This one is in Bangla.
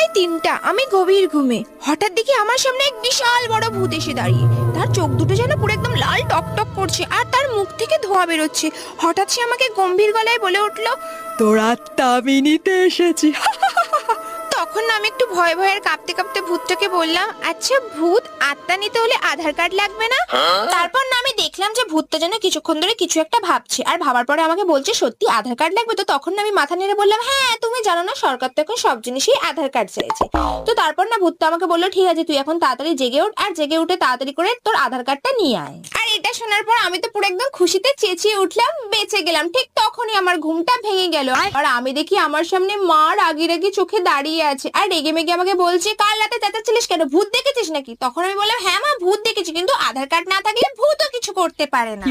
প্রায় 3টা, আমি গভীর ঘুমে। হঠাৎ দেখি আমার সামনে এক বিশাল বড় ভূত এসে দাঁড়িয়ে। তার চোখ দুটো যেন পুরো একদম লাল টকটক করছে, আর তার মুখ থেকে ধোঁয়া বেরোচ্ছে। হঠাৎ সে আমাকে গম্ভীর গলায় বলে উঠলো, তোর আত্মা আমি নিতে এসেছি। তখন আমি একটু ভয়ে ভয়ে কাঁপতে কাঁপতে ভূতটাকে বললাম, আচ্ছা ভূত, আত্মা নিতে হলে আধার কার্ড লাগবে না? তারপর না আমি দেখলাম যে ভূতটা যেন কিছুক্ষণ ধরে কিছু একটা ভাবছে, আর ভাবার পরে আমাকে বলছে সত্যি আধার কার্ড লাগবে। তো তখন না আমি মাথা নেড়ে বললাম, হ্যাঁ তুমি জানো না সরকার তো এখন সব জিনিসই আধার কার্ড চাইছে। তো তারপর না ভূতটা আমাকে বললো, ঠিক আছে তুই এখন তাড়াতাড়ি জেগে উঠ, আর জেগে উঠে তাড়াতাড়ি করে তোর আধার কার্ডটা নিয়ে আয়। আর এটা শোনার পর আমি তো পুরো একদম খুশিতে চেঁচিয়ে উঠলাম, বেঁচে গেলাম। ঠিক তখনই আমার ঘুমটা ভেঙে গেল, আর আমি দেখি আমার সামনে মা রাগি রাগি চোখে দাঁড়িয়ে আছে, আর রেগে মেগে আমাকে বলছে, কাল রাতে চেঁচাচ্ছিলিস কেন, ভূত দেখেছিস নাকি? তখন আমি বললাম, হ্যাঁ মা ভূত দেখেছি, কিন্তু আধার কার্ড না থাকলে ভূতও কিছু করতে পারে না।